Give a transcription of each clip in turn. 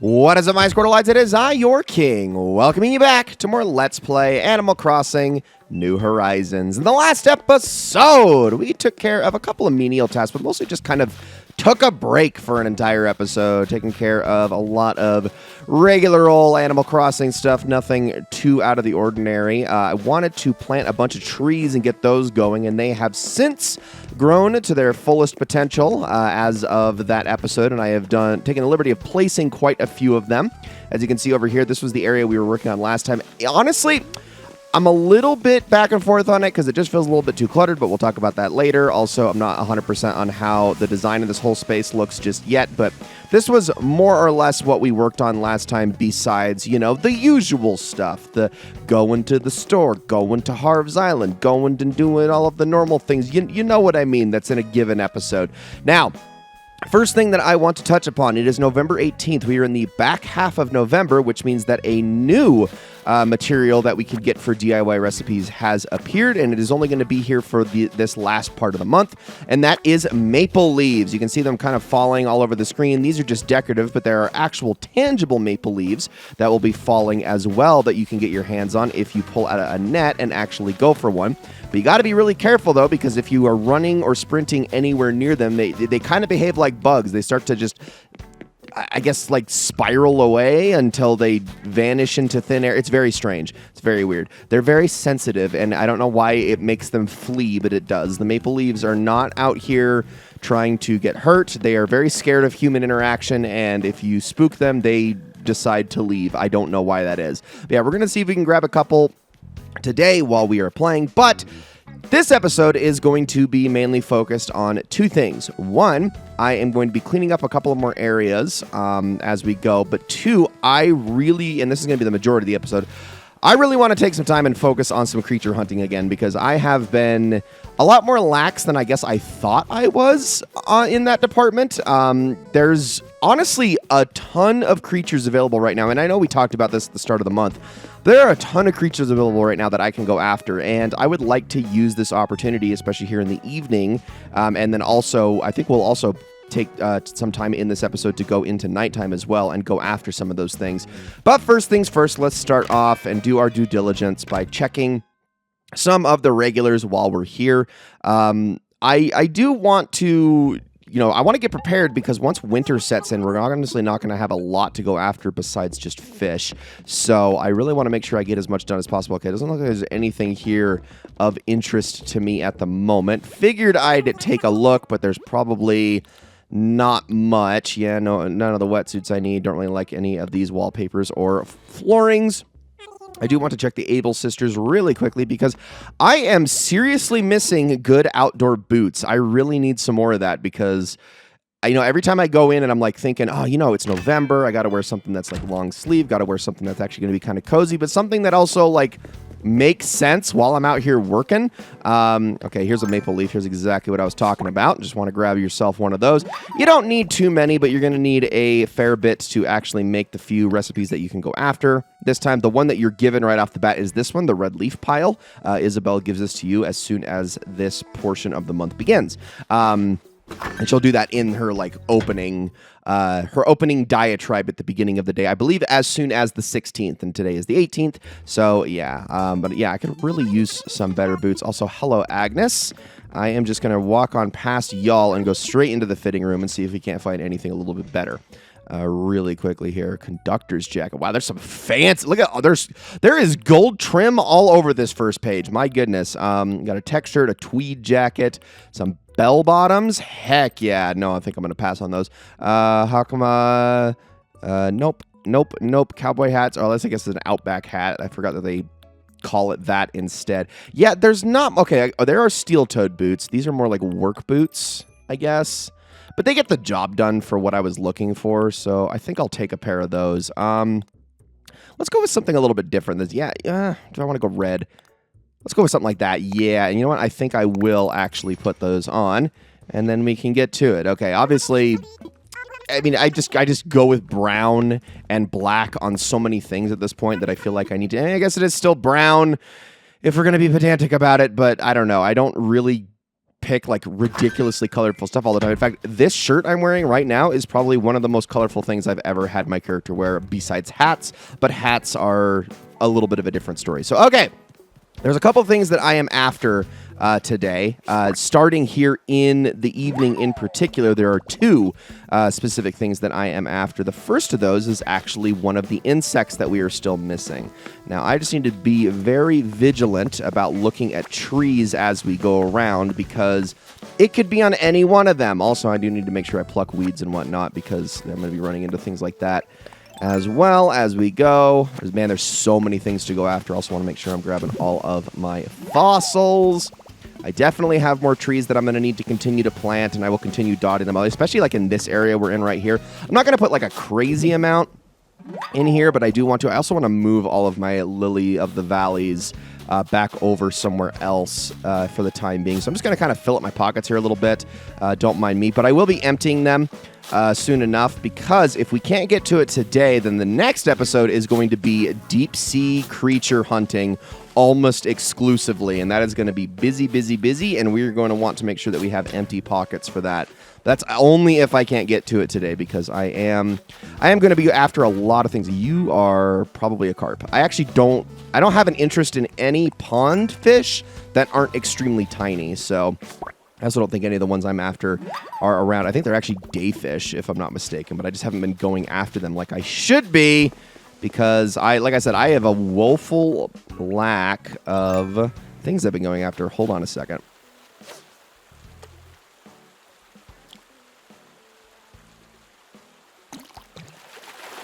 What is up, my Squirtleites? It is I, your king, welcoming you back to more Let's Play Animal Crossing New Horizons. In the last episode, we took care of a couple of menial tasks, but mostly just kind of took a break for an entire episode, taking care of a lot of regular old Animal Crossing stuff, nothing too out of the ordinary. I wanted to plant a bunch of trees and get those going, and they have since grown to their fullest potential as of that episode, and I have taken the liberty of placing quite a few of them. As you can see over here, this was the area we were working on last time. Honestly, I'm a little bit back and forth on it because it just feels a little bit too cluttered, but we'll talk about that later. Also, I'm not 100% on how the design of this whole space looks just yet, but this was more or less what we worked on last time besides, you know, the usual stuff. The going to the store, going to Harv's Island, going and doing all of the normal things. You know what I mean, that's in a given episode. Now, first thing that I want to touch upon, it is November 18th. We are in the back half of November, which means that a new material that we can get for DIY recipes has appeared, and it is only going to be here for this last part of the month, and that is maple leaves. You can see them kind of falling all over the screen. These are just decorative, but there are actual tangible maple leaves that will be falling as well that you can get your hands on if you pull out a net and actually go for one. But you got to be really careful, though, because if you are running or sprinting anywhere near them, they kind of behave like bugs. They start to just, I guess, like spiral away until they vanish into thin air. It's very strange. It's very weird. They're very sensitive, and I don't know why it makes them flee, but it does. The maple leaves are not out here trying to get hurt. They are very scared of human interaction, and if you spook them, they decide to leave. I don't know why that is. But yeah, we're going to see if we can grab a couple today while we are playing, but this episode is going to be mainly focused on two things. One, I am going to be cleaning up a couple of more areas as we go, but two, I really, and this is going to be the majority of the episode, I really want to take some time and focus on some creature hunting again, because I have been a lot more lax than I guess I thought I was in that department. There's honestly a ton of creatures available right now, and I know we talked about this at the start of the month. There are a ton of creatures available right now that I can go after, and I would like to use this opportunity, especially here in the evening, and then also, I think we'll also take some time in this episode to go into nighttime as well and go after some of those things. But first things first, let's start off and do our due diligence by checking some of the regulars while we're here. I do want to, I want to get prepared because once winter sets in, we're honestly not going to have a lot to go after besides just fish. So I really want to make sure I get as much done as possible. Okay, it doesn't look like there's anything here of interest to me at the moment. Figured I'd take a look, but there's probably not much. Yeah, no, none of the wetsuits I need. Don't really like any of these wallpapers or floorings. I do want to check the Able Sisters really quickly because I am seriously missing good outdoor boots. I really need some more of that because every time I go in and I'm like thinking, it's November. I got to wear something that's like long sleeve. Got to wear something that's actually going to be kind of cozy, but something that also like makes sense while I'm out here working. Okay, here's a maple leaf. Here's exactly what I was talking about. Just want to grab yourself one of those. You don't need too many, but you're going to need a fair bit to actually make the few recipes that you can go after. This time, the one that you're given right off the bat is this one, the red leaf pile. Isabelle gives this to you as soon as this portion of the month begins. And she'll do that in her opening diatribe at the beginning of the day. I believe as soon as the 16th, and today is the 18th. So yeah, but yeah, I could really use some better boots. Also, hello Agnes. I am just gonna walk on past y'all and go straight into the fitting room and see if we can't find anything a little bit better. Really quickly here, conductor's jacket. Wow, there's some fancy. Look at there is gold trim all over this first page. My goodness. Got a tech shirt, a tweed jacket, some bell bottoms. Heck yeah. No, I think I'm gonna pass on those. How come? Nope. Cowboy hats. Or unless I guess it's an Outback hat. I forgot that they call it that instead. Yeah, there's not. Okay, there are steel-toed boots. These are more like work boots, I guess. But they get the job done for what I was looking for, so I think I'll take a pair of those. Let's go with something a little bit different. Do I want to go red? Let's go with something like that. Yeah, and you know what? I think I will actually put those on, and then we can get to it. Okay, obviously, I mean, I just go with brown and black on so many things at this point that I feel like I need to. I guess it is still brown if we're going to be pedantic about it, but I don't know. I don't really pick like ridiculously colorful stuff all the time. In fact, this shirt I'm wearing right now is probably one of the most colorful things I've ever had my character wear besides hats, but hats are a little bit of a different story. So, okay. There's a couple of things that I am after today. Starting here in the evening in particular, there are two specific things that I am after. The first of those is actually one of the insects that we are still missing. Now, I just need to be very vigilant about looking at trees as we go around because it could be on any one of them. Also, I do need to make sure I pluck weeds and whatnot because I'm going to be running into things like that as well as we go. Man, there's so many things to go after. I also want to make sure I'm grabbing all of my fossils. I definitely have more trees that I'm going to need to continue to plant, and I will continue dotting them out, especially like in this area we're in right here. I'm not going to put like a crazy amount in here, but I do want to. I also want to move all of my lily of the valleys back over somewhere else for the time being. So I'm just going to kind of fill up my pockets here a little bit. Don't mind me, but I will be emptying them soon enough, because if we can't get to it today, then the next episode is going to be deep sea creature hunting almost exclusively, and that is going to be busy, busy, busy, and we're going to want to make sure that we have empty pockets for that. That's only if I can't get to it today, because I am going to be after a lot of things. You are probably a carp. I don't have an interest in any pond fish that aren't extremely tiny, so I also don't think any of the ones I'm after are around. I think they're actually day fish, if I'm not mistaken, but I just haven't been going after them like I should be because, like I said, I have a woeful lack of things I've been going after. Hold on a second.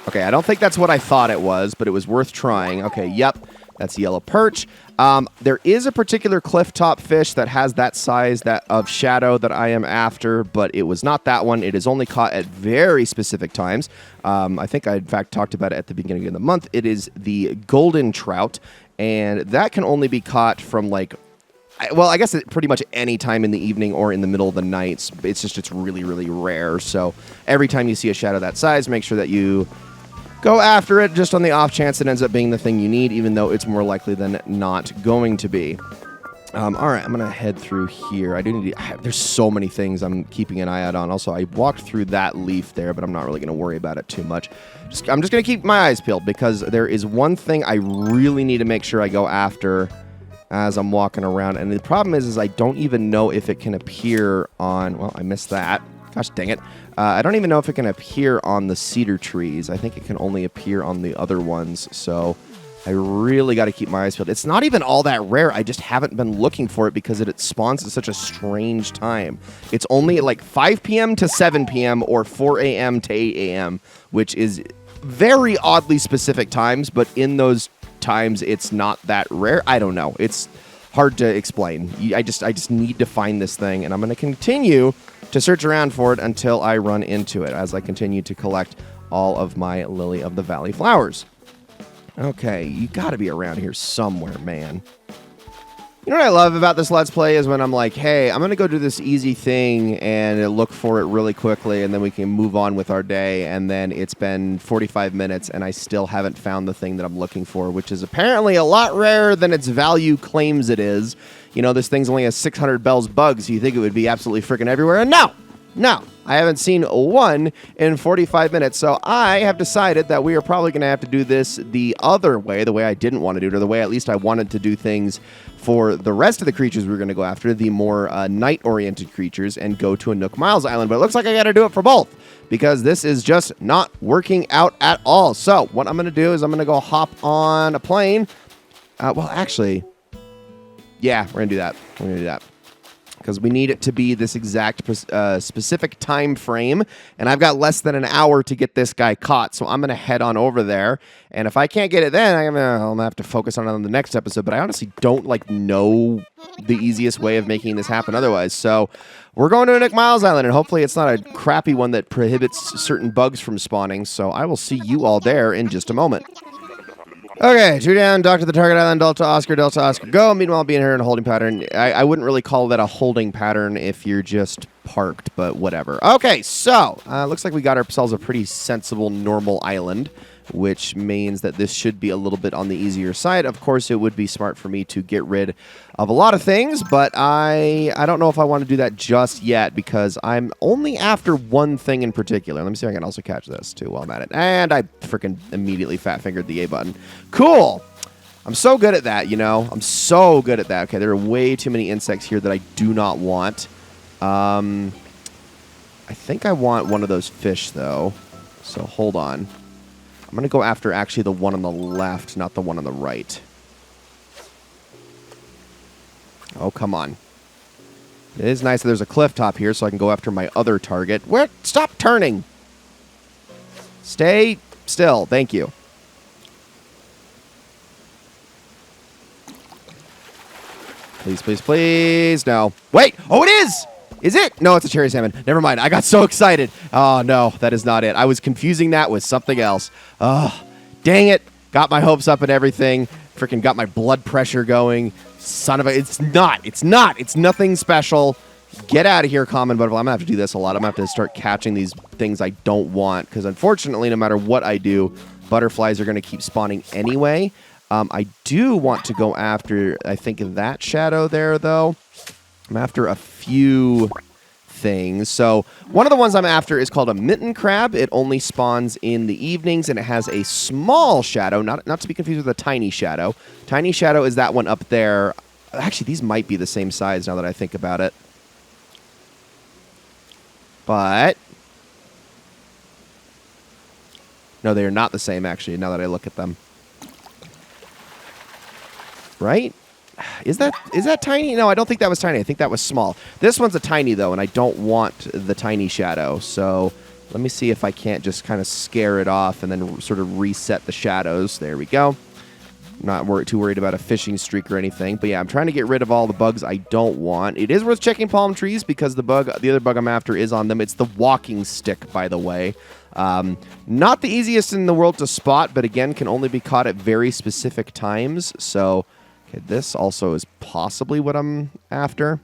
Okay, I don't think that's what I thought it was, but it was worth trying. Okay, yep. That's yellow perch. There is a particular clifftop fish that has that size of shadow that I am after, but it was not that one. It is only caught at very specific times. I think I, in fact, talked about it at the beginning of the month. It is the golden trout, and that can only be caught from, like, well, I guess pretty much any time in the evening or in the middle of the night. It's really, really rare. So every time you see a shadow that size, make sure that you go after it just on the off chance it ends up being the thing you need, even though it's more likely than not going to be. All right, I'm going to head through here. There's so many things I'm keeping an eye out on. Also, I walked through that leaf there, but I'm not really going to worry about it too much. I'm just going to keep my eyes peeled because there is one thing I really need to make sure I go after as I'm walking around. And the problem is I don't even know if it can appear on... Well, I missed that. Gosh dang it. I don't even know if it can appear on the cedar trees. I think it can only appear on the other ones. So I really got to keep my eyes peeled. It's not even all that rare. I just haven't been looking for it because it spawns at such a strange time. It's only at like 5 p.m. to 7 p.m. or 4 a.m. to 8 a.m., which is very oddly specific times. But in those times, it's not that rare. I don't know. It's hard to explain. I just need to find this thing, and I'm going to continue to search around for it until I run into it as I continue to collect all of my Lily of the Valley flowers. Okay, you got to be around here somewhere, man. You know what I love about this Let's Play is when I'm like, hey, I'm going to go do this easy thing and look for it really quickly, and then we can move on with our day, and then it's been 45 minutes, and I still haven't found the thing that I'm looking for, which is apparently a lot rarer than its value claims it is. You know, this thing's only has 600 Bell's bugs, so you think it would be absolutely freaking everywhere, and no, I haven't seen one in 45 minutes, so I have decided that we are probably going to have to do this the other way, the way I didn't want to do it, or the way at least I wanted to do things for the rest of the creatures we're going to go after, the more night-oriented creatures, and go to a Nook Miles Island. But it looks like I got to do it for both, because this is just not working out at all. So what I'm going to do is I'm going to go hop on a plane. Well, actually, yeah, we're going to do that. We're going to do that. Because we need it to be this exact specific time frame, and I've got less than an hour to get this guy caught, so I'm going to head on over there, and if I can't get it then, I'm going to have to focus on it on the next episode, but I honestly don't know the easiest way of making this happen otherwise, so we're going to Nook Miles Island, and hopefully it's not a crappy one that prohibits certain bugs from spawning, so I will see you all there in just a moment. Okay, 2 down, dock to the target island, Delta Oscar, go. Meanwhile, being here in a holding pattern. I wouldn't really call that a holding pattern if you're just parked, but whatever. Okay, so, looks like we got ourselves a pretty sensible, normal island. which means that this should be a little bit on the easier side. Of course, it would be smart for me to get rid of a lot of things, but I don't know if I want to do that just yet because I'm only after one thing in particular. Let me see if I can also catch this too while I'm at it. And I freaking immediately fat-fingered the A button. Cool! I'm so good at that, you know? I'm so good at that. Okay, there are way too many insects here that I do not want. I think I want one of those fish, though. So hold on. I'm going to go after actually the one on the left, not the one on the right. Oh, come on. It is nice that there's a cliff top here so I can go after my other target. Where? Stop turning! Stay still. Thank you. Please, please, please. No. Wait! Oh, it is! Is it? No, it's a cherry salmon. Never mind. I got so excited. Oh, no. That is not it. I was confusing that with something else. Oh, dang it. Got my hopes up and everything. Freaking got my blood pressure going. Son of a... It's not. It's not. It's nothing special. Get out of here, common butterfly. I'm going to have to do this a lot. I'm going to have to start catching these things I don't want. Because unfortunately, no matter what I do, butterflies are going to keep spawning anyway. I do want to go after, I think, that shadow there, though. I'm after a few things. So one of the ones I'm after is called a mitten crab. It only spawns in the evenings, and it has a small shadow, not to be confused with a tiny shadow. Tiny shadow is that one up there. Actually, these might be the same size now that I think about it. But no, they are not the same, actually, now that I look at them. Right? Is that tiny? No, I don't think that was tiny. I think that was small. This one's a tiny, though, and I don't want the tiny shadow. So let me see if I can't just kind of scare it off and then sort of reset the shadows. There we go. I'm not too worried about a fishing streak or anything. But yeah, I'm trying to get rid of all the bugs I don't want. It is worth checking palm trees because the other bug I'm after is on them. It's the walking stick, by the way. Not the easiest in the world to spot, but again, can only be caught at very specific times. So... okay, this also is possibly what I'm after.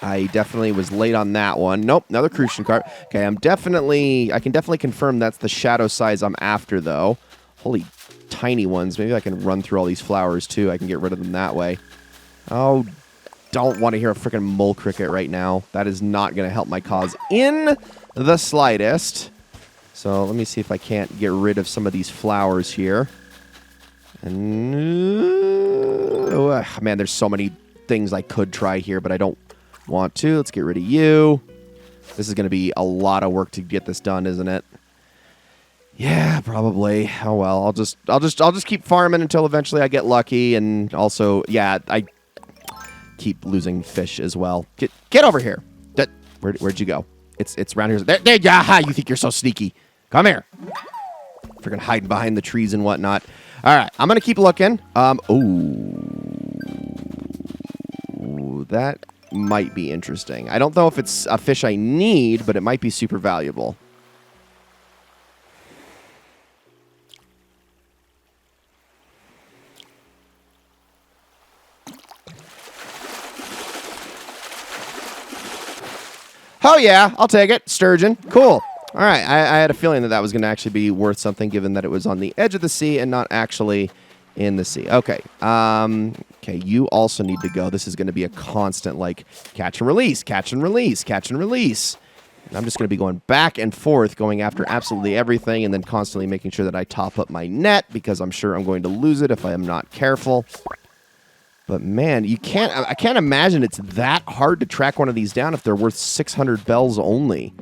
I definitely was late on that one. Nope, another crucian carp. Okay, I can definitely confirm that's the shadow size I'm after, though. Holy tiny ones. Maybe I can run through all these flowers, too. I can get rid of them that way. Oh, don't want to hear a freaking mole cricket right now. That is not going to help my cause in the slightest. So let me see if I can't get rid of some of these flowers here. And man, there's so many things I could try here, but I don't want to. Let's get rid of you. This is going to be a lot of work to get this done, isn't it? Yeah, probably. Oh well, I'll just keep farming until eventually I get lucky, and also, yeah, I keep losing fish as well. Get over here. Where'd you go? It's around here. There, yeah, you think you're so sneaky? Come here. Freaking hiding behind the trees and whatnot. All right, I'm going to keep looking. Ooh, that might be interesting. I don't know if it's a fish I need, but it might be super valuable. Oh, yeah, I'll take it. Sturgeon. Cool. All right, I had a feeling that was going to actually be worth something, given that it was on the edge of the sea and not actually in the sea. Okay, okay, you also need to go. This is going to be a constant, like, catch and release, catch and release, catch and release. And I'm just going to be going back and forth, going after absolutely everything, and then constantly making sure that I top up my net, because I'm sure I'm going to lose it if I am not careful. But man, I can't imagine it's that hard to track one of these down if they're worth 600 bells only.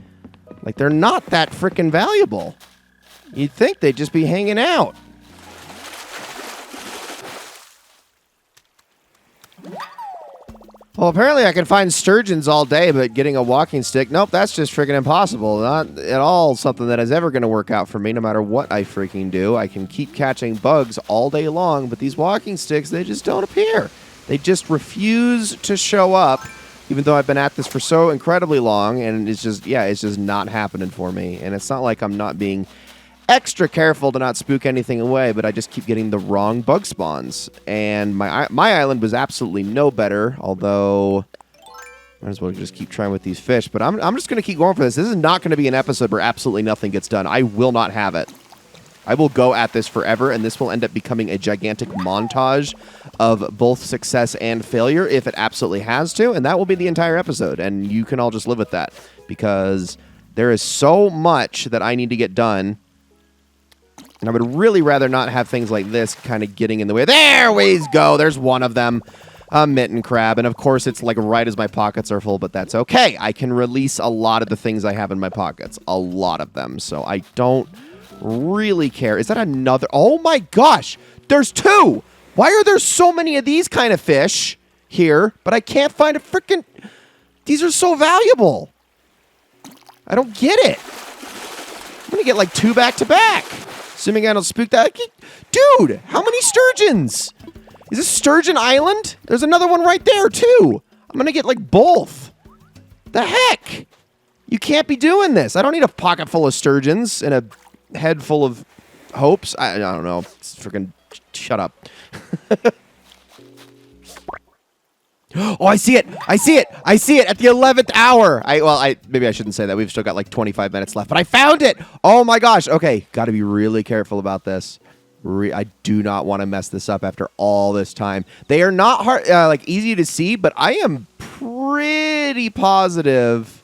Like, they're not that freaking valuable. You'd think they'd just be hanging out. Well, apparently I can find sturgeons all day, but getting a walking stick, nope, that's just freaking impossible. Not at all something that is ever going to work out for me, no matter what I freaking do. I can keep catching bugs all day long, but these walking sticks, they just don't appear. They just refuse to show up, even though I've been at this for so incredibly long, and it's just, yeah, it's just not happening for me. And it's not like I'm not being extra careful to not spook anything away, but I just keep getting the wrong bug spawns. And my island was absolutely no better, although might as well just keep trying with these But I'm just going to keep going for this. This is not going to be an episode where absolutely nothing gets done. I will not have it. I will go at this forever, and this will end up becoming a gigantic montage of both success and failure if it absolutely has to, and that will be the entire episode, and you can all just live with that, because there is so much that I need to get done, and I would really rather not have things like this kind of getting in the way. There we go. There's one of them. A mitten crab, and of course it's like right as my pockets are full, but that's okay. I can release a lot of the things I have in my pockets. A lot of them, so I don't really care. Is that another? Oh my gosh, there's two. Why are there so many of these kind of fish here, but I can't find a freaking... These are so valuable. I don't get it. I'm gonna get like 2 back to back, assuming I don't spook that. Dude, how many sturgeons? Is this Sturgeon Island? There's another one right there, too. I'm going to get, like, both. The heck? You can't be doing this. I don't need a pocket full of sturgeons and a head full of hopes. I don't know. It's freaking... Shut up. Oh, I see it. I see it. I see it at the 11th hour. Maybe I shouldn't say that. We've still got, like, 25 minutes left. But I found it. Oh, my gosh. Okay. Got to be really careful about this. I do not want to mess this up after all this time. They are not hard, like easy to see, but I am pretty positive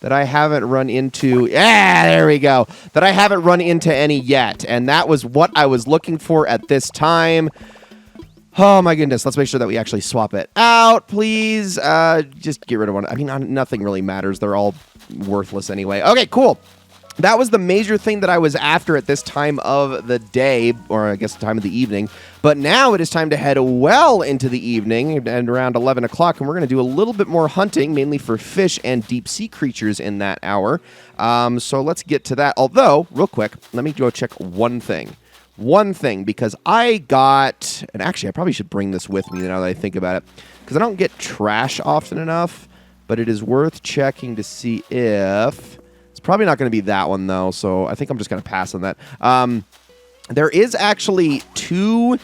that I haven't run into... there we go. That I haven't run into any yet, and that was what I was looking for at this time. Oh my goodness. Let's make sure that we actually swap it out, please. Just get rid of one. I mean, nothing really matters. They're all worthless anyway. Okay, cool. That was the major thing that I was after at this time of the day, or I guess the time of the evening. But now it is time to head well into the evening and around 11 o'clock, and we're going to do a little bit more hunting, mainly for fish and deep-sea creatures in that hour. So let's get to that. Although, real quick, let me go check one thing. One thing, because I got... And actually, I probably should bring this with me now that I think about it, because I don't get trash often enough, but it is worth checking to see if... Probably not going to be that one, though, so I think I'm just going to pass on that. There is actually 2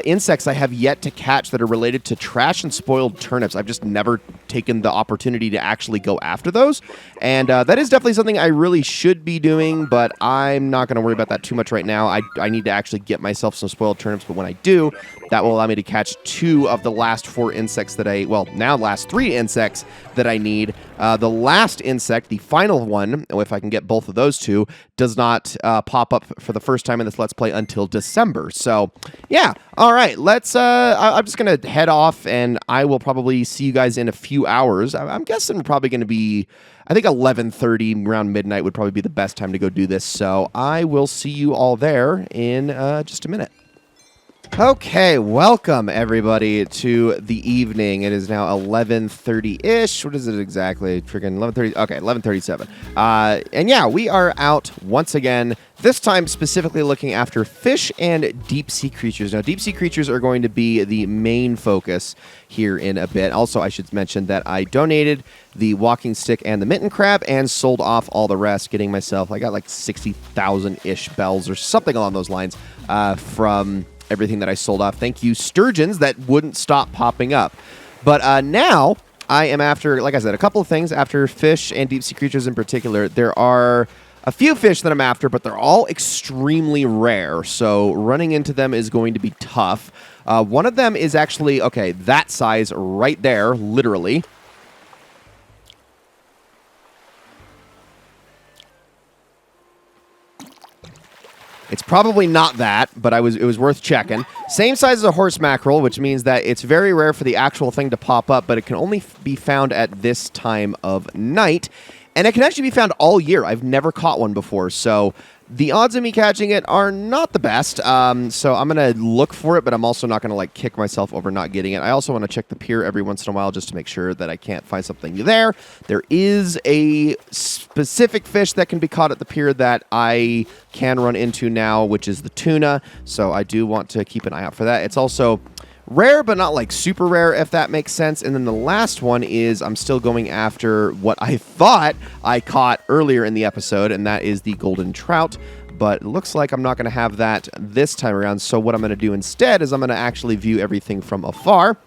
insects I have yet to catch that are related to trash and spoiled turnips. I've just never taken the opportunity to actually go after those, and that is definitely something I really should be doing, but I'm not going to worry about that too much right now. I need to actually get myself some spoiled turnips, but when I do, that will allow me to catch 2 of the last 4 insects that now last 3 insects that I need. The last insect, the final one, if I can get both of those 2, does not pop up for the first time in this Let's Play until December. So, yeah. All right. Let's... I'm just going to head off, and I will probably see you guys in a few hours. I'm guessing we're probably going to be... I think 11:30, around midnight, would probably be the best time to go do this. So I will see you all there in just a minute. Okay, welcome everybody to the evening. It is now 11:30-ish. What is it exactly? Freaking 11:30. Okay, 11:37. And yeah, we are out once again. This time specifically looking after fish and deep sea creatures. Now, deep sea creatures are going to be the main focus here in a bit. Also, I should mention that I donated the walking stick and the mitten crab and sold off all the rest, getting myself, I got like 60,000-ish bells or something along those lines from everything that I sold off. Thank you, sturgeons, that wouldn't stop popping up. But now I am after, like I said, a couple of things. After fish and deep sea creatures in particular, there are a few fish that I'm after, but they're all extremely rare. So running into them is going to be tough. One of them is actually, okay, that size right there, literally. It's probably not that, but it was worth checking. Same size as a horse mackerel, which means that it's very rare for the actual thing to pop up, but it can only be found at this time of night. And it can actually be found all year. I've never caught one before, so the odds of me catching it are not the best. So I'm going to look for it, but I'm also not going to like kick myself over not getting it. I also want to check the pier every once in a while just to make sure that I can't find something there. There is a specific fish that can be caught at the pier that I can run into now, which is the tuna. So I do want to keep an eye out for that. It's also rare, but not like super rare, if that makes sense. And then the last one is I'm still going after what I thought I caught earlier in the episode, and that is the golden trout. But it looks like I'm not going to have that this time around. So what I'm going to do instead is I'm going to actually view everything from afar.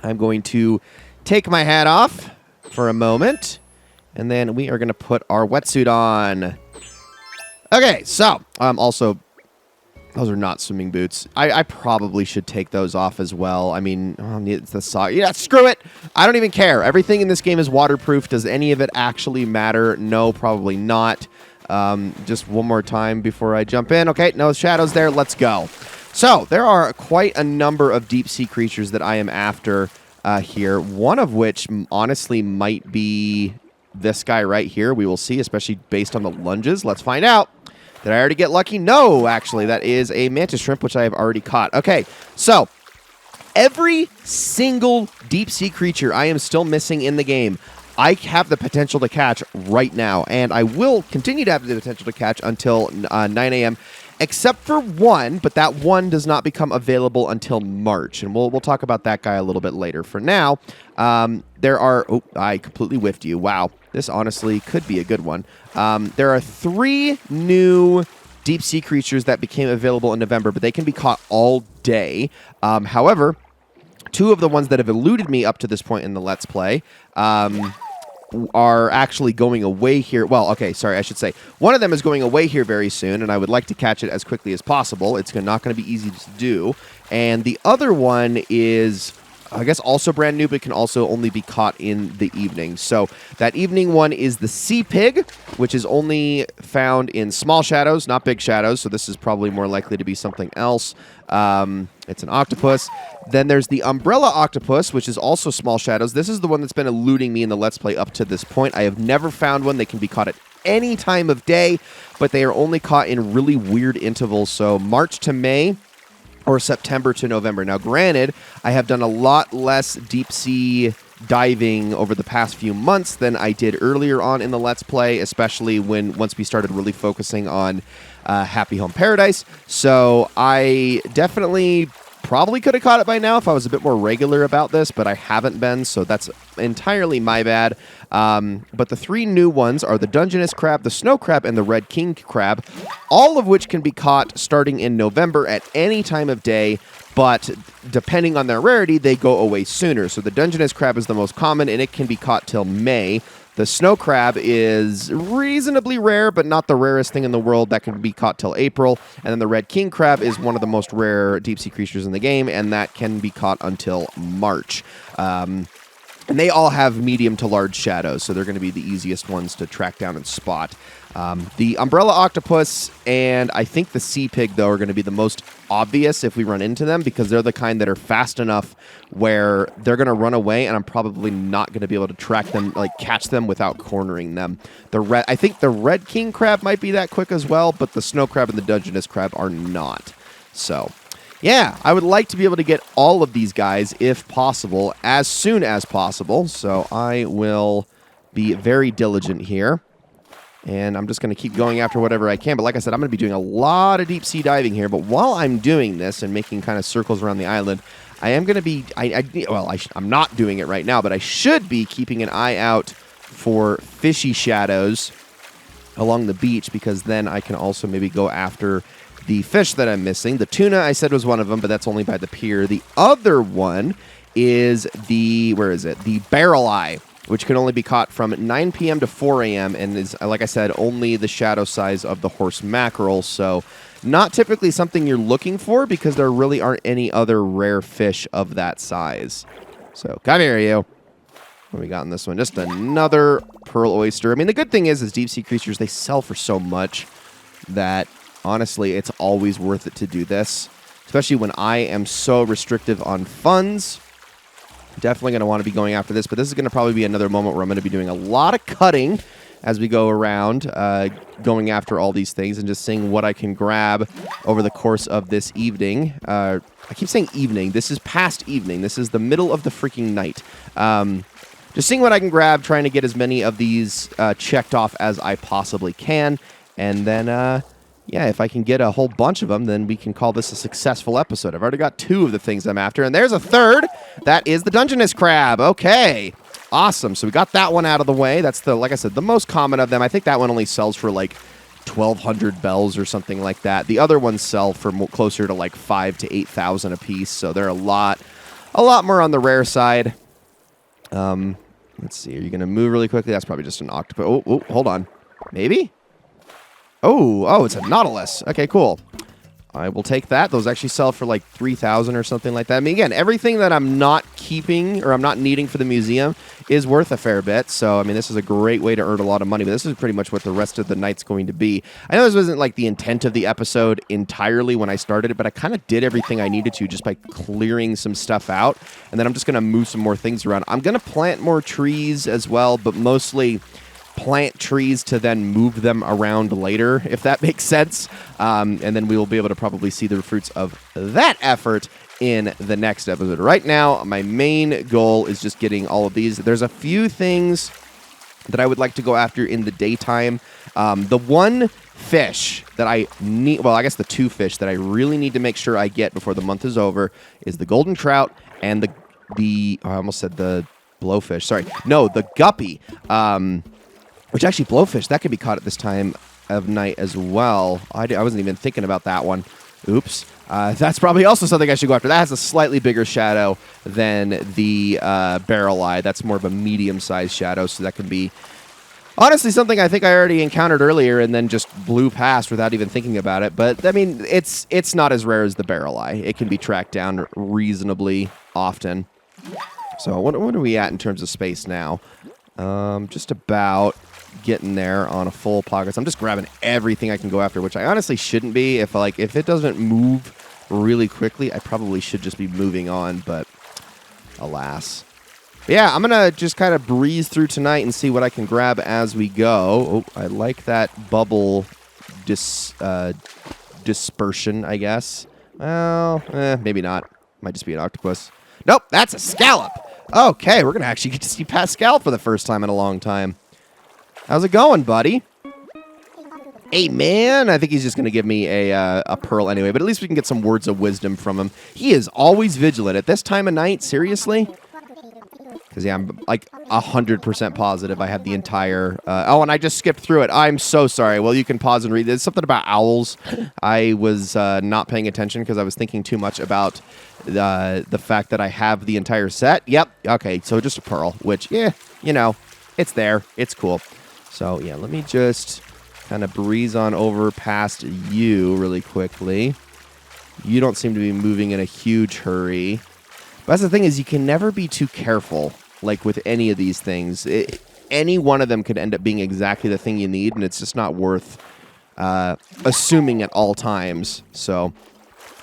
I'm going to take my hat off for a moment, and then we are going to put our wetsuit on. Okay, so also, those are not swimming boots. I probably should take those off as well. I mean, it's the sock. Yeah, screw it. I don't even care. Everything in this game is waterproof. Does any of it actually matter? No, probably not. Just one more time before I jump in. Okay, no shadows there. Let's go. So there are quite a number of deep sea creatures that I am after here. One of which, honestly, might be this guy right here. We will see, especially based on the lunges. Let's find out. Did I already get lucky? No, actually. That is a mantis shrimp, which I have already caught. Okay, so every single deep sea creature I am still missing in the game, I have the potential to catch right now, and I will continue to have the potential to catch until 9 a.m., except for one, but that one does not become available until March, and we'll talk about that guy a little bit later. For now, there are... Oh, I completely whiffed you. Wow. This honestly could be a good one. There are 3 new deep sea creatures that became available in November, but they can be caught all day. However, 2 of the ones that have eluded me up to this point in the Let's Play are actually going away here. Well, okay, sorry, I should say. One of them is going away here very soon, and I would like to catch it as quickly as possible. It's not going to be easy to do. And the other one is, I guess, also brand new, but can also only be caught in the evening. So that evening one is the sea pig, which is only found in small shadows, not big shadows. So this is probably more likely to be something else. It's an octopus. Then there's the umbrella octopus, which is also small shadows. This is the one that's been eluding me in the Let's Play up to this point. I have never found one. They can be caught at any time of day, but they are only caught in really weird intervals. So March to May, or September to November. Now, granted, I have done a lot less deep sea diving over the past few months than I did earlier on in the Let's Play, especially once we started really focusing on Happy Home Paradise. So I definitely probably could have caught it by now if I was a bit more regular about this, but I haven't been, so that's entirely my bad. But the 3 new ones are the Dungeness crab, the snow crab, and the red king crab, all of which can be caught starting in November at any time of day, but depending on their rarity, they go away sooner. So the Dungeness crab is the most common, and it can be caught till May. The snow crab is reasonably rare, but not the rarest thing in the world. That can be caught till April. And then the red king crab is one of the most rare deep-sea creatures in the game, and that can be caught until March. And they all have medium to large shadows, so they're going to be the easiest ones to track down and spot. The umbrella octopus and I think the sea pig, though, are going to be the most obvious if we run into them, because they're the kind that are fast enough where they're going to run away, and I'm probably not going to be able to track them, like catch them without cornering them. I think the red king crab might be that quick as well, but the snow crab and the Dungeness crab are not. So, yeah, I would like to be able to get all of these guys, if possible, as soon as possible. So I will be very diligent here. And I'm just going to keep going after whatever I can. But like I said, I'm going to be doing a lot of deep sea diving here. But while I'm doing this and making kind of circles around the island, I am going to be... I'm not doing it right now, but I should be keeping an eye out for fishy shadows along the beach, because then I can also maybe go after the fish that I'm missing. The tuna, I said, was one of them, but that's only by the pier. The other one is the... Where is it? The barrel eye, which can only be caught from 9 p.m. to 4 a.m. and is, like I said, only the shadow size of the horse mackerel. So not typically something you're looking for, because there really aren't any other rare fish of that size. So come here, you. What do we got in this one? Just another pearl oyster. I mean, the good thing is deep sea creatures, they sell for so much that honestly, it's always worth it to do this, especially when I am so restrictive on funds. Definitely going to want to be going after this, but this is going to probably be another moment where I'm going to be doing a lot of cutting as we go around, going after all these things and just seeing what I can grab over the course of this evening. I keep saying evening. This is past evening. This is the middle of the freaking night. Just seeing what I can grab, trying to get as many of these checked off as I possibly can, and then... yeah, if I can get a whole bunch of them, then we can call this a successful episode. I've already got 2 of the things I'm after, and there's a third. That is the Dungeness crab. Okay, awesome. So we got that one out of the way. That's the, like I said, the most common of them. I think that one only sells for like 1,200 bells or something like that. The other ones sell for closer to like 5,000 to 8,000 a piece. So they're a lot more on the rare side. Let's see. Are you going to move really quickly? That's probably just an octopus. Oh, hold on. Maybe? Oh, it's a Nautilus. Okay, cool. I will take that. Those actually sell for like 3,000 or something like that. I mean, again, everything that I'm not keeping or I'm not needing for the museum is worth a fair bit. So, I mean, this is a great way to earn a lot of money, but this is pretty much what the rest of the night's going to be. I know this wasn't like the intent of the episode entirely when I started it, but I kind of did everything I needed to just by clearing some stuff out. And then I'm just going to move some more things around. I'm going to plant more trees as well, but mostly plant trees to then move them around later, if that makes sense. And then we will be able to probably see the fruits of that effort in the next episode. Right now, my main goal is just getting all of these. There's a few things that I would like to go after in the daytime. The one fish that I need, well, I guess the two fish that I really need to make sure I get before the month is over is the golden trout and the I almost said the blowfish. Sorry. No, the guppy. Which actually, blowfish, that could be caught at this time of night as well. I wasn't even thinking about that one. Oops. That's probably also something I should go after. That has a slightly bigger shadow than the barrel eye. That's more of a medium-sized shadow, so that can be honestly something I think I already encountered earlier and then just blew past without even thinking about it. But, I mean, it's not as rare as the barrel eye. It can be tracked down reasonably often. So what are we at in terms of space now? Just about getting there on a full progress. I'm just grabbing everything I can go after, which I honestly shouldn't be. If it doesn't move really quickly, I probably should just be moving on, but alas. But yeah, I'm gonna just kind of breeze through tonight and see what I can grab as we go. Oh, I like that bubble dispersion, I guess. Well, maybe not. Might just be an octopus. Nope, that's a scallop. Okay, we're gonna actually get to see Pascal for the first time in a long time. How's it going, buddy? Hey, man. I think he's just going to give me a pearl anyway, but at least we can get some words of wisdom from him. He is always vigilant. At this time of night, seriously? Because, yeah, I'm like 100% positive I have the entire... oh, and I just skipped through it. I'm so sorry. Well, you can pause and read. There's something about owls. I was not paying attention because I was thinking too much about the fact that I have the entire set. Yep. Okay, so just a pearl, which, yeah, you know, it's there. It's cool. So, yeah, let me just kind of breeze on over past you really quickly. You don't seem to be moving in a huge hurry. But that's the thing is you can never be too careful, like with any of these things. Any one of them could end up being exactly the thing you need, and it's just not worth assuming at all times. So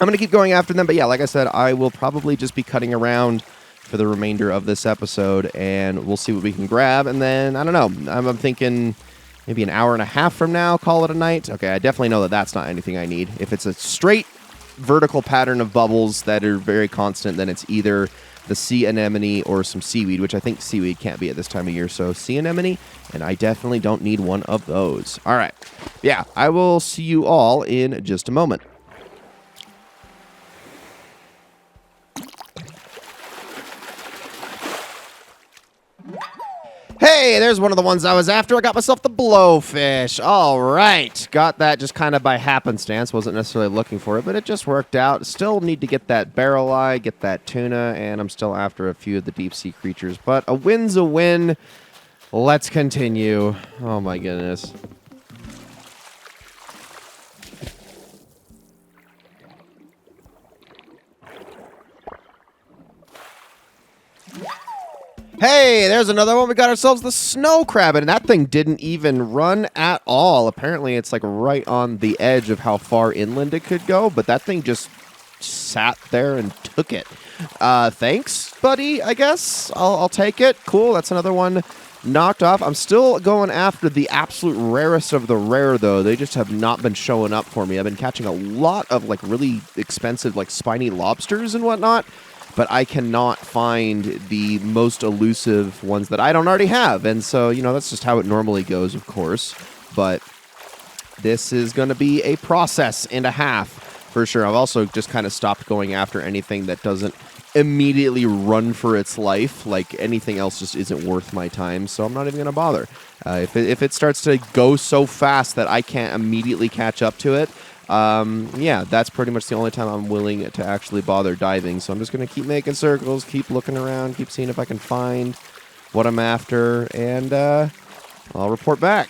I'm going to keep going after them. But, yeah, like I said, I will probably just be cutting around for the remainder of this episode, and we'll see what we can grab. And then, I don't know, I'm thinking maybe an hour and a half from now, call it a night. Okay, I definitely know that that's not anything I need. If it's a straight vertical pattern of bubbles that are very constant, then it's either the sea anemone or some seaweed, which I think seaweed can't be at this time of year. So sea anemone, and I definitely don't need one of those. All right. Yeah, I will see you all in just a moment. Hey, there's one of the ones I was after. I got myself the blowfish. All right. Got that just kind of by happenstance. Wasn't necessarily looking for it, but it just worked out. Still need to get that barrel eye, get that tuna, and I'm still after a few of the deep sea creatures. But a win's a win. Let's continue. Oh, my goodness. Hey, there's another one. We got ourselves the snow crab, and that thing didn't even run at all. Apparently, it's like right on the edge of how far inland it could go, but that thing just sat there and took it. Thanks, buddy, I guess. I'll take it. Cool, that's another one knocked off. I'm still going after the absolute rarest of the rare, though. They just have not been showing up for me. I've been catching a lot of like really expensive like spiny lobsters and whatnot, but I cannot find the most elusive ones that I don't already have. And so, you know, that's just how it normally goes, of course. But this is going to be a process and a half for sure. I've also just kind of stopped going after anything that doesn't immediately run for its life. Like anything else just isn't worth my time, so I'm not even going to bother. If it starts to go so fast that I can't immediately catch up to it, yeah, that's pretty much the only time I'm willing to actually bother diving. So I'm just going to keep making circles, keep looking around, keep seeing if I can find what I'm after, and I'll report back.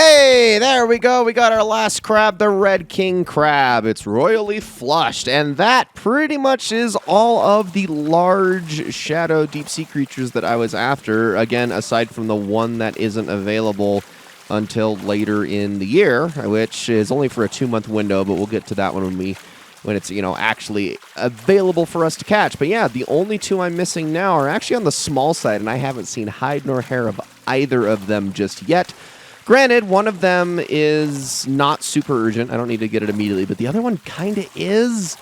Hey, there we go. We got our last crab, the Red King crab. It's royally flushed, and that pretty much is all of the large shadow deep sea creatures that I was after. Again, aside from the one that isn't available until later in the year, which is only for a 2-month window, but we'll get to that one when it's, actually available for us to catch. But yeah, the only two I'm missing now are actually on the small side, and I haven't seen hide nor hair of either of them just yet. Granted, one of them is not super urgent. I don't need to get it immediately, but the other one kind of is.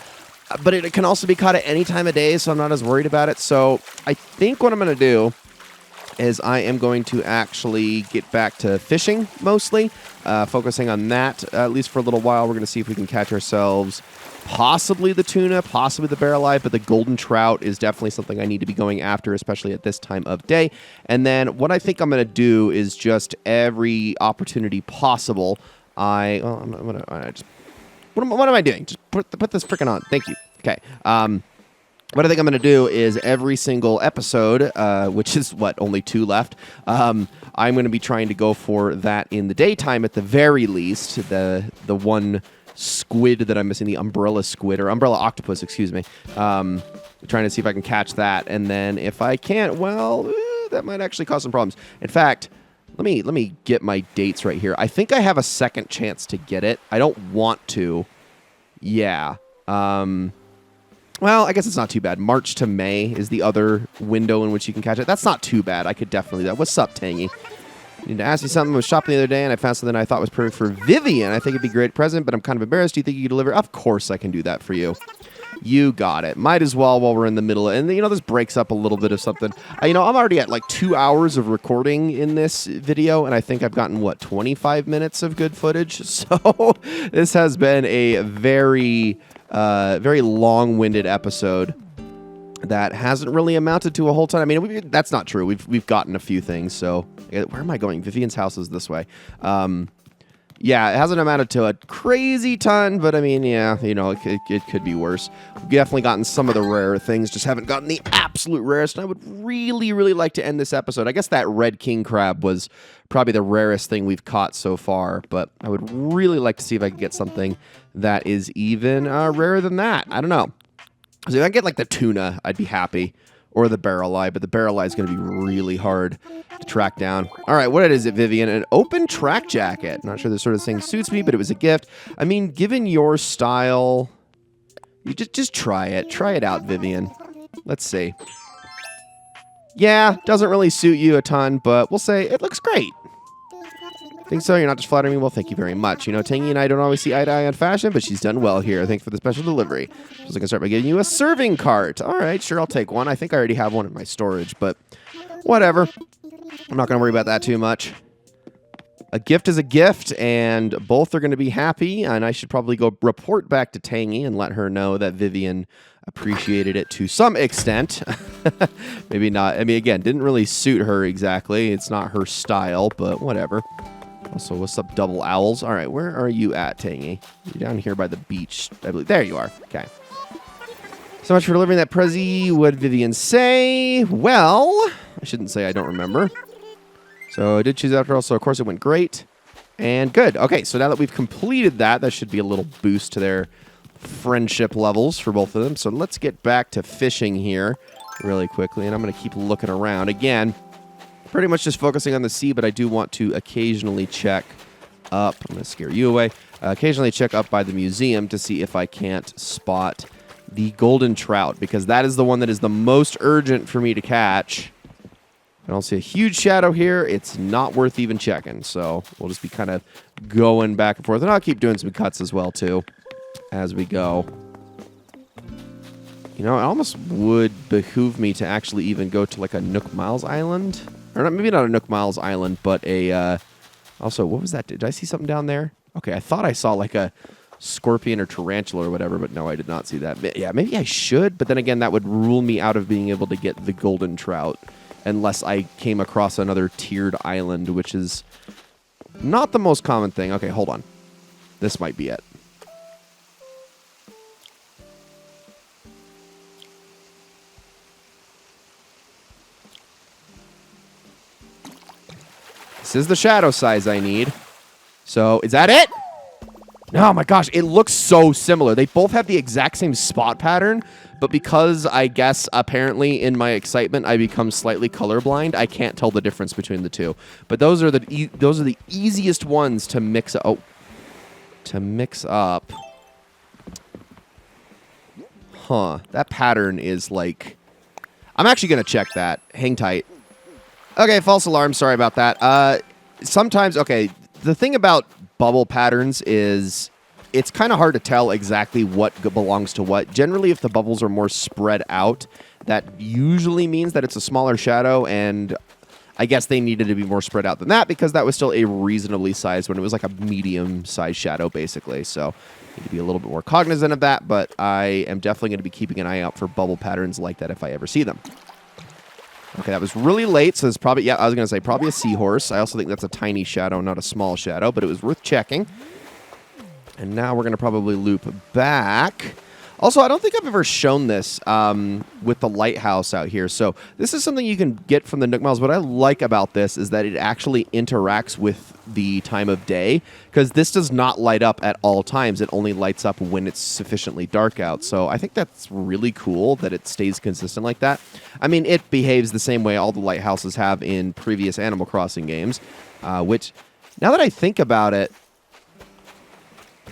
But it can also be caught at any time of day, so I'm not as worried about it. So I think what I'm going to do is I am going to actually get back to fishing mostly, focusing on that, at least for a little while. We're going to see if we can catch ourselves possibly the tuna, possibly the barreleye, but the golden trout is definitely something I need to be going after, especially at this time of day. And then what I think I'm going to do is just every opportunity possible. What am I doing? Just put this freaking on. Thank you. Okay. What I think I'm going to do is every single episode, which is only 2 left, I'm going to be trying to go for that in the daytime at the very least. The one squid that I'm missing, the umbrella squid, or umbrella octopus, excuse me. Trying to see if I can catch that. And then if I can't, that might actually cause some problems. In fact, let me get my dates right here. I think I have a second chance to get it. I don't want to. Yeah. Well, I guess it's not too bad. March to May is the other window in which you can catch it. That's not too bad. I could definitely do that. What's up, Tangy? I need to ask you something. I was shopping the other day, and I found something I thought was perfect for Vivian. I think it'd be a great present, but I'm kind of embarrassed. Do you think you could deliver? Of course I can do that for you. You got it. Might as well while we're in the middle. And, this breaks up a little bit of something. I'm already at 2 hours of recording in this video, and I think I've gotten, 25 minutes of good footage? So this has been a very, very long-winded episode that hasn't really amounted to a whole ton. I mean, that's not true. We've gotten a few things. So where am I going? Vivian's house is this way. Yeah, it hasn't amounted to a crazy ton, but I mean, yeah, it could be worse. We've definitely gotten some of the rarer things, just haven't gotten the absolute rarest. And I would really, really like to end this episode. I guess that Red King crab was probably the rarest thing we've caught so far, but I would really like to see if I could get something that is even rarer than that. I don't know. So if I get the tuna, I'd be happy. Or the barreleye, but the barreleye is going to be really hard to track down. All right, what is it, Vivian? An open track jacket. Not sure this sort of thing suits me, but it was a gift. I mean, given your style, you just try it. Try it out, Vivian. Let's see. Yeah, doesn't really suit you a ton, but we'll say it looks great. Think so? You're not just flattering me? Well, thank you very much. Tangy and I don't always see eye to eye on fashion, but she's done well here. Thanks for the special delivery. So I was going to start by giving you a serving cart. All right, sure, I'll take one. I think I already have one in my storage, but whatever. I'm not going to worry about that too much. A gift is a gift, and both are going to be happy, and I should probably go report back to Tangy and let her know that Vivian appreciated it to some extent. Maybe not. I mean, again, didn't really suit her exactly. It's not her style, but whatever. Also, what's up, double owls? All right, where are you at, Tangy? You're down here by the beach, I believe. There you are. Okay. So much for delivering that Prezi. What did Vivian say? Well, I shouldn't say I don't remember. So I did choose after all, so of course it went great. And good. Okay, so now that we've completed that, that should be a little boost to their friendship levels for both of them. So let's get back to fishing here really quickly, and I'm going to keep looking around. Again, pretty much just focusing on the sea, but I do want to occasionally check up. I'm going to scare you away. Occasionally check up by the museum to see if I can't spot the golden trout, because that is the one that is the most urgent for me to catch. I don't see a huge shadow here. It's not worth even checking, so we'll just be kind of going back and forth. And I'll keep doing some cuts as well, too, as we go. It almost would behoove me to actually even go to a Nook Miles Island. Or maybe not a Nook Miles Island, but a... also, what was that? Did I see something down there? Okay, I thought I saw a scorpion or tarantula or whatever, but no, I did not see that. Yeah, maybe I should, but then again, that would rule me out of being able to get the golden trout unless I came across another tiered island, which is not the most common thing. Okay, hold on. This might be it. This is the shadow size I need. So is that it? Oh my gosh, it looks so similar. They both have the exact same spot pattern, but because I guess apparently in my excitement I become slightly colorblind, I can't tell the difference between the two. But those are the easiest ones to mix up. Oh, to mix up. Huh, that pattern is like... I'm actually going to check that. Hang tight. Okay, false alarm. Sorry about that. Sometimes, okay, the thing about bubble patterns is it's kind of hard to tell exactly what belongs to what. Generally, if the bubbles are more spread out, that usually means that it's a smaller shadow, and I guess they needed to be more spread out than that because that was still a reasonably sized when it was like a medium-sized shadow, basically. So need to be a little bit more cognizant of that, but I am definitely going to be keeping an eye out for bubble patterns like that if I ever see them. Okay, that was really late, so it's probably, yeah, I was going to say probably a seahorse. I also think that's a tiny shadow, not a small shadow, but it was worth checking. And now we're going to probably loop back. Also, I don't think I've ever shown this with the lighthouse out here. So this is something you can get from the Nook Miles. What I like about this is that it actually interacts with the time of day, because this does not light up at all times. It only lights up when it's sufficiently dark out. So I think that's really cool that it stays consistent like that. I mean, it behaves the same way all the lighthouses have in previous Animal Crossing games, which, now that I think about it,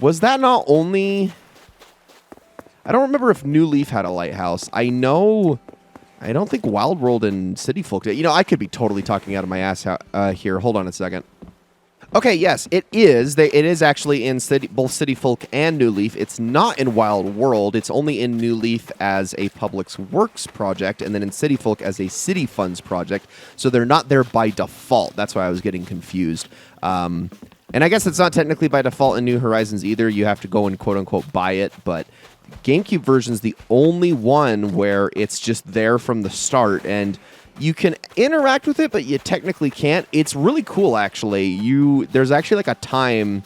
was that not only... I don't remember if New Leaf had a lighthouse. I don't think Wild World and City Folk did. You know, I could be totally talking out of my ass here. Hold on a second. Okay, yes, it is. It is actually in both City Folk and New Leaf. It's not in Wild World. It's only in New Leaf as a Public Works project, and then in City Folk as a City Funds project. So they're not there by default. That's why I was getting confused. And I guess it's not technically by default in New Horizons either. You have to go and quote-unquote buy it, but GameCube version is the only one where it's just there from the start, and you can interact with it, but you technically can't. It's really cool, actually. There's actually like a time,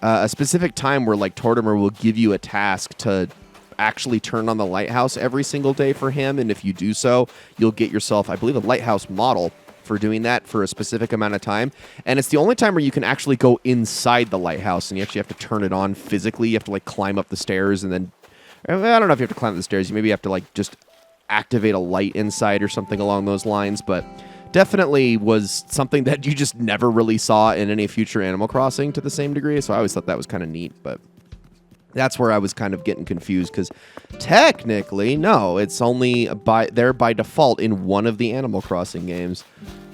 a specific time where like Tortimer will give you a task to actually turn on the lighthouse every single day for him, and if you do so, you'll get yourself, I believe, a lighthouse model for doing that for a specific amount of time. And it's the only time where you can actually go inside the lighthouse, and you actually have to turn it on physically. You have to like climb up the stairs, and then I don't know if you have to climb up the stairs. You maybe have to like just activate a light inside or something along those lines, but definitely was something that you just never really saw in any future Animal Crossing to the same degree. So I always thought that was kind of neat, but that's where I was kind of getting confused, because technically, no, it's only by default in one of the Animal Crossing games,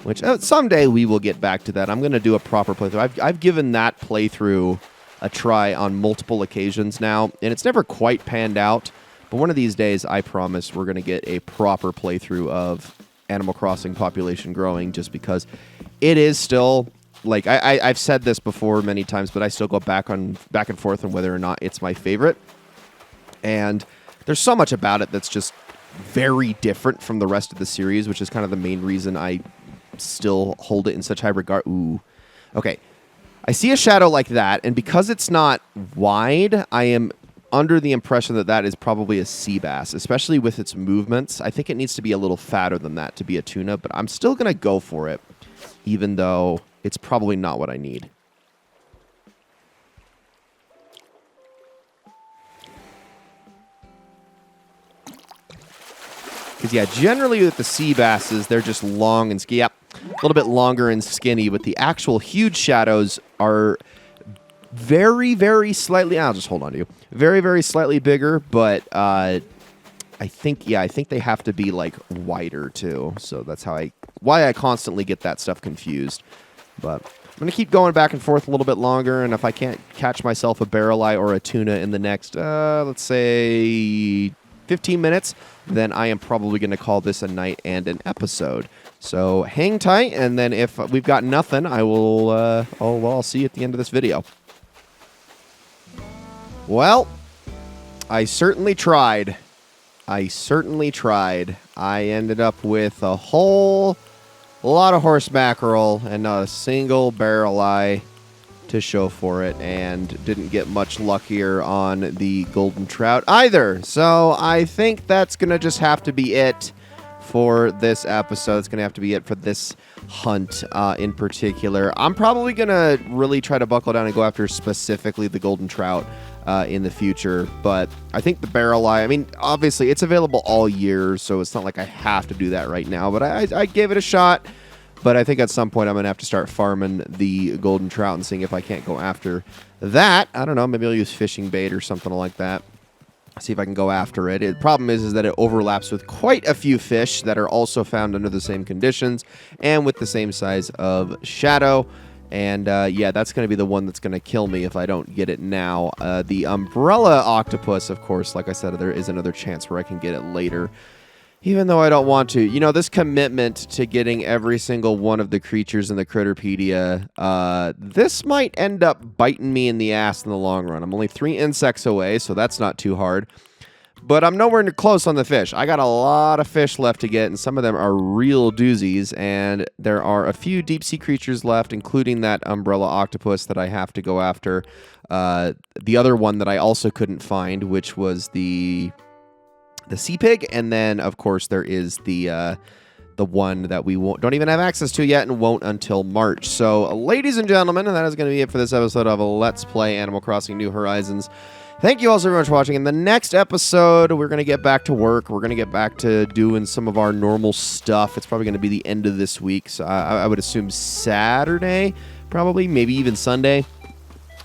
which someday we will get back to that. I'm going to do a proper playthrough. I've given that playthrough a try on multiple occasions now, and it's never quite panned out, but one of these days, I promise, we're going to get a proper playthrough of Animal Crossing Population Growing, just because it is still... Like, I've said this before many times, but I still go back and forth on whether or not it's my favorite. And there's so much about it that's just very different from the rest of the series, which is kind of the main reason I still hold it in such high regard. Ooh. Okay. I see a shadow like that, and because it's not wide, I am under the impression that that is probably a sea bass, especially with its movements. I think it needs to be a little fatter than that to be a tuna, but I'm still going to go for it, even though it's probably not what I need. Because, yeah, generally with the sea basses, they're just long and skinny. Yep, a little bit longer and skinny, but the actual huge shadows are very, very slightly... I'll just hold on to you. Very, very slightly bigger, but I think they have to be, like, wider, too. So that's why I constantly get that stuff confused. But I'm going to keep going back and forth a little bit longer, and if I can't catch myself a barrel eye or a tuna in the next, let's say 15 minutes, then I am probably going to call this a night and an episode. So hang tight, and then if we've got nothing, I will, I'll see you at the end of this video. Well, I certainly tried. I ended up with a whole lot of horse mackerel and not a single barrel eye to show for it, and didn't get much luckier on the golden trout either. So I think that's going to just have to be it for this episode. It's going to have to be it for this hunt in particular. I'm probably going to really try to buckle down and go after specifically the golden trout in the future. But I think the barrel eye, I mean, obviously it's available all year, so it's not like I have to do that right now. But I gave it a shot. But I think at some point I'm going to have to start farming the golden trout and seeing if I can't go after that. I don't know. Maybe I'll use fishing bait or something like that. See if I can go after it. The problem is that it overlaps with quite a few fish that are also found under the same conditions and with the same size of shadow. And yeah, that's going to be the one that's going to kill me if I don't get it now. The umbrella octopus, of course, like I said, there is another chance where I can get it later. Even though I don't want to. You know, this commitment to getting every single one of the creatures in the Critterpedia, this might end up biting me in the ass in the long run. I'm only 3 insects away, so that's not too hard. But I'm nowhere near close on the fish. I got a lot of fish left to get, and some of them are real doozies. And there are a few deep-sea creatures left, including that umbrella octopus that I have to go after. The other one that I also couldn't find, which was the sea pig, and then of course there is the one that we don't even have access to yet and won't until March. So ladies and gentlemen, and that is going to be it for this episode of Let's Play Animal Crossing New Horizons. Thank you all so very much for watching. In the next episode, we're going to get back to work. We're going to get back to doing some of our normal stuff. It's probably going to be the end of this week, so I would assume Saturday, probably, maybe even Sunday.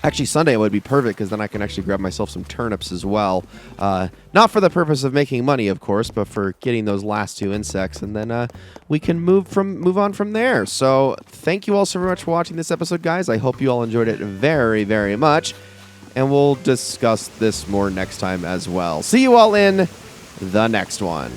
Actually, Sunday would be perfect because then I can actually grab myself some turnips as well. Not for the purpose of making money, of course, but for getting those last 2 insects, and then we can move on from there. So thank you all so very much for watching this episode, guys. I hope you all enjoyed it very, very much, and we'll discuss this more next time as well. See you all in the next one.